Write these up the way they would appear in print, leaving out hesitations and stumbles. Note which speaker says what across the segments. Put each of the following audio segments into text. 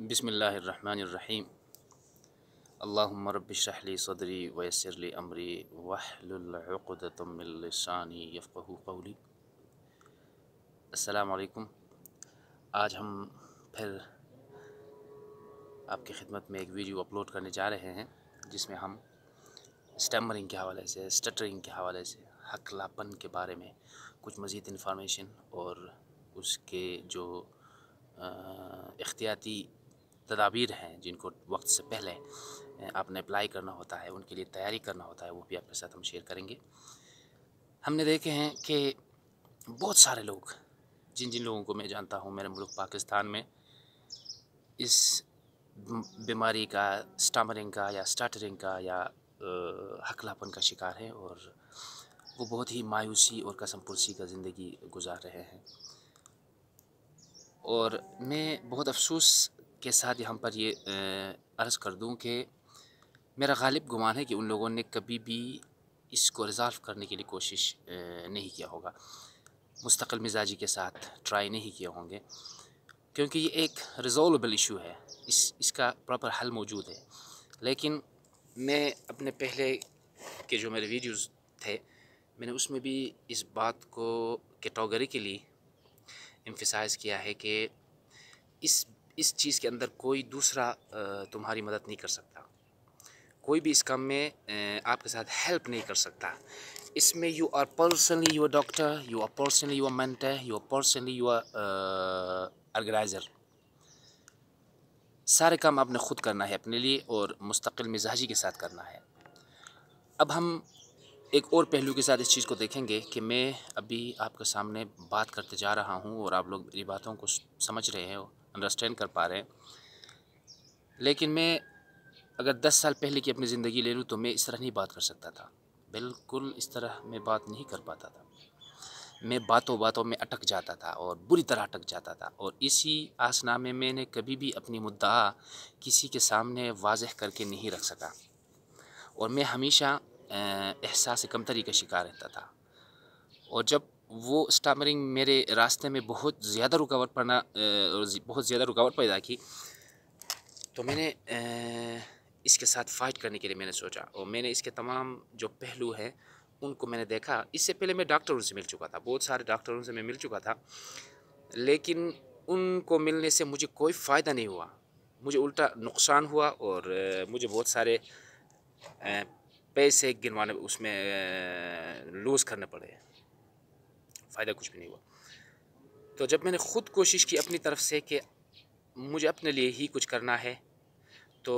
Speaker 1: بسم اللہ الرحمن الرحیم اللہم رب اشرح لی صدری ویسر لی امری واحلل عقدۃ من لسانی یفقہوا قولی۔ السلام علیکم۔ آج ہم پھر آپ کی خدمت میں ایک ویڈیو اپلوڈ کرنے جا رہے ہیں جس میں ہم اسٹیمرنگ کے حوالے سے، اسٹٹرنگ کے حوالے سے، ہکلاپن کے بارے میں کچھ مزید انفارمیشن اور اس کے جو احتیاطی تدابیر ہیں جن کو وقت سے پہلے آپ نے اپلائی کرنا ہوتا ہے، ان کے لیے تیاری کرنا ہوتا ہے، وہ بھی آپ کے ساتھ ہم شیئر کریں گے۔ ہم نے دیکھے ہیں کہ بہت سارے لوگ، جن لوگوں کو میں جانتا ہوں میرے ملک پاکستان میں، اس بیماری کا، اسٹامرنگ کا یا اسٹارٹرنگ کا یا ہکلاپن کا شکار ہیں اور وہ بہت ہی مایوسی اور قسم پرسی کا زندگی گزار رہے ہیں۔ اور میں بہت افسوس کے ساتھ یہاں پر یہ عرض کر دوں کہ میرا غالب گمان ہے کہ ان لوگوں نے کبھی بھی اس کو ریزالو کرنے کے لیے کوشش نہیں کیا ہوگا، مستقل مزاجی کے ساتھ ٹرائی نہیں کیے ہوں گے، کیونکہ یہ ایک ریزولوبل ایشو ہے، اس کا پراپر حل موجود ہے۔ لیکن میں اپنے پہلے کے جو میرے ویڈیوز تھے، میں نے اس میں بھی اس بات کو کیٹیگوریکلی ایمفیسائز کیا ہے کہ اس چیز کے اندر کوئی دوسرا تمہاری مدد نہیں کر سکتا، کوئی بھی اس کام میں آپ کے ساتھ ہیلپ نہیں کر سکتا۔ اس میں you are personally your doctor, you are personally your mentor, you are personally your organiser. سارے کام آپ نے خود کرنا ہے اپنے لیے اور مستقل مزاجی کے ساتھ کرنا ہے۔ اب ہم ایک اور پہلو کے ساتھ اس چیز کو دیکھیں گے کہ میں ابھی آپ کے سامنے بات کرتے جا رہا ہوں اور آپ لوگ میری باتوں کو سمجھ رہے ہیں، انڈرسٹینڈ کر پا رہے ہیں، لیکن میں اگر 10 سال پہلے کی اپنی زندگی لے لوں تو میں اس طرح نہیں بات کر سکتا تھا، بالکل اس طرح میں بات نہیں کر پاتا تھا۔ میں باتوں میں اٹک جاتا تھا اور بری طرح اٹک جاتا تھا، اور اسی آسنا میں میں نے کبھی بھی اپنی مدعا کسی کے سامنے واضح کر کے نہیں رکھ سکا، اور میں ہمیشہ احساس کمتری کا شکار رہتا تھا۔ اور جب وہ اسٹامرنگ میرے راستے میں بہت زیادہ رکاوٹ پیدا کی تو میں نے اس کے ساتھ فائٹ کرنے کے لیے میں نے سوچا، اور میں نے اس کے تمام جو پہلو ہیں ان کو میں نے دیکھا۔ اس سے پہلے میں ڈاکٹروں سے مل چکا تھا، بہت سارے ڈاکٹروں سے میں مل چکا تھا، لیکن ان کو ملنے سے مجھے کوئی فائدہ نہیں ہوا، مجھے الٹا نقصان ہوا اور مجھے بہت سارے پیسے گنوانے اس میں لوز کرنے پڑے، فائدہ کچھ بھی نہیں ہوا۔ تو جب میں نے خود کوشش کی اپنی طرف سے کہ مجھے اپنے لیے ہی کچھ کرنا ہے، تو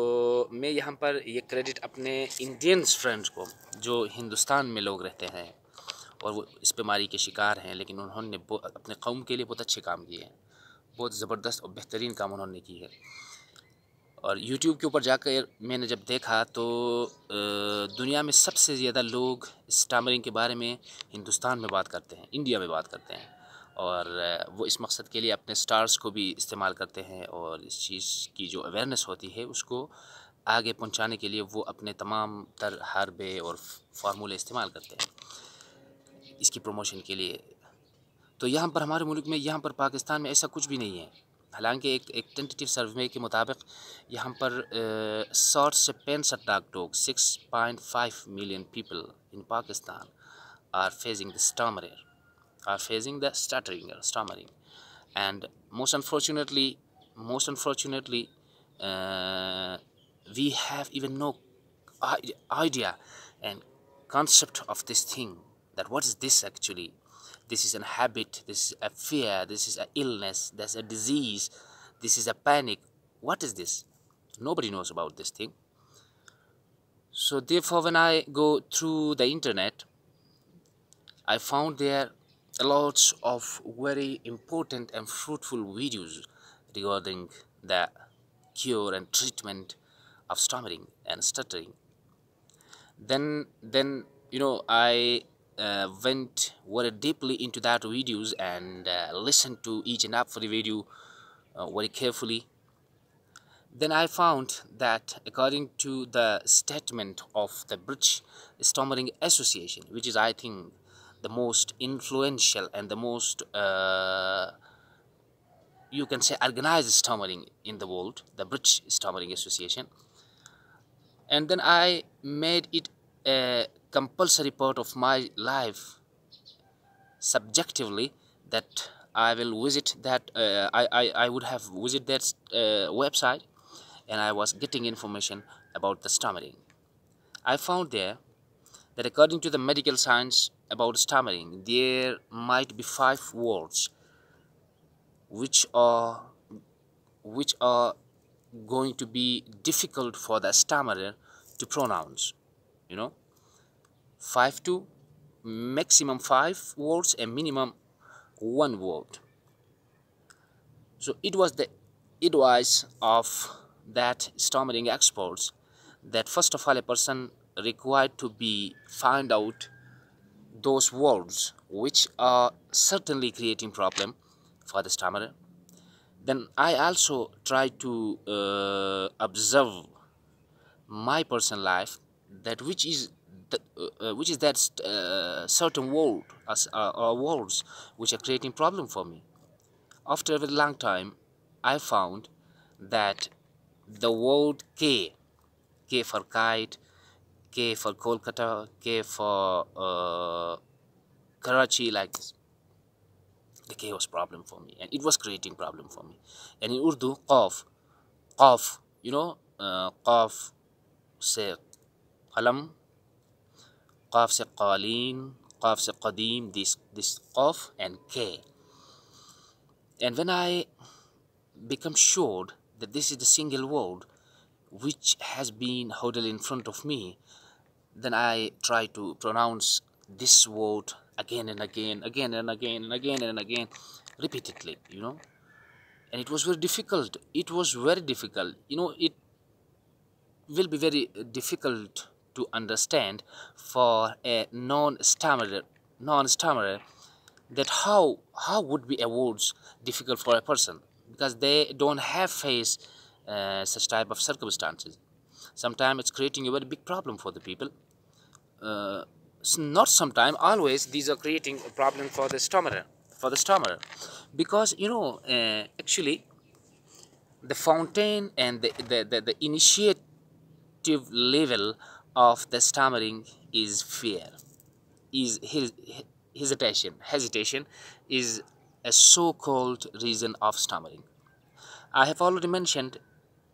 Speaker 1: میں یہاں پر یہ کریڈٹ اپنے انڈینس فرینڈز کو، جو ہندوستان میں لوگ رہتے ہیں اور وہ اس بیماری کے شکار ہیں، لیکن انہوں نے اپنے قوم کے لیے بہت اچھے کام کیے ہیں، بہت زبردست اور بہترین کام انہوں نے کی ہے۔ اور یوٹیوب کے اوپر جا کر میں نے جب دیکھا تو دنیا میں سب سے زیادہ لوگ اسٹامرنگ کے بارے میں ہندوستان میں بات کرتے ہیں، انڈیا میں بات کرتے ہیں، اور وہ اس مقصد کے لیے اپنے سٹارز کو بھی استعمال کرتے ہیں، اور اس چیز کی جو اویئرنیس ہوتی ہے اس کو آگے پہنچانے کے لیے وہ اپنے تمام تر حربے اور فارمولے استعمال کرتے ہیں اس کی پروموشن کے لیے۔ تو یہاں پر ہمارے ملک میں، یہاں پر پاکستان میں ایسا کچھ بھی نہیں ہے، حالانکہ ایک ٹینٹیٹیو سروے کے مطابق یہاں پر 60 سے 65 لاکھ لوگ، 6.5 million people in Pakistan are facing the stammering, and most unfortunately we have even no idea and concept of this thing, that what is this actually. This is a habit, this is a fear, this is a illness, there's a disease, this is a panic. What is this? Nobody knows about this thing. So therefore when I go through the internet, I found there lots of very important and fruitful videos regarding the cure and treatment of stammering and stuttering. Then I went very deeply into that videos and listened to each and every video very carefully. Then I found that according to the statement of the British Stammering Association, which is, I think, the most influential and the most you can say, organized stammering in the world, the British Stammering Association. And then I made it a compulsory part of my life subjectively, that I will visit that, I would have visited that website, and I was getting information about the stammering. I found there that according to the medical science about stammering, there might be 5 words which are going to be difficult for the stammerer to pronounce. You know, 5 to maximum 5 words and minimum 1 word. So it was the advice of that stammering experts that first of all a person required to be find out those words which are certainly creating problem for the stammerer. Then I also try to observe my personal life, that which is that certain word or words which are creating problem for me. After a very long time, I found that the word K for kite, K for Kolkata, K for Karachi, like this, the K was problem for me, and it was creating problem for me. And in Urdu, qaf, qaf se qalam, qaf se qaleen, qaf se qadim, this qaf and K. And when I become sure that this is the single word which has been huddled in front of me, then I try to pronounce this word again and again, again and again and again and again, repeatedly, and it was very difficult. It was very difficult. It will be very difficult to understand for a non-stammerer, that how would be a words difficult for a person, because they don't have faced such type of circumstances. Sometimes it's creating a very big problem for the people. Not sometimes, always these are creating a problem for the stammerer, because actually the fountain and the initiative level of the stammering is fear, is hesitation is a so-called reason of stammering. I have already mentioned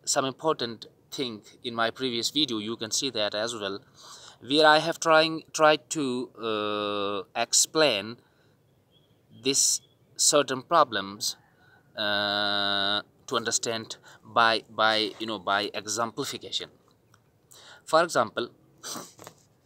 Speaker 1: some important thing in my previous video. You can see that as well, where I have tried to explain this certain problems to understand by exemplification. For example,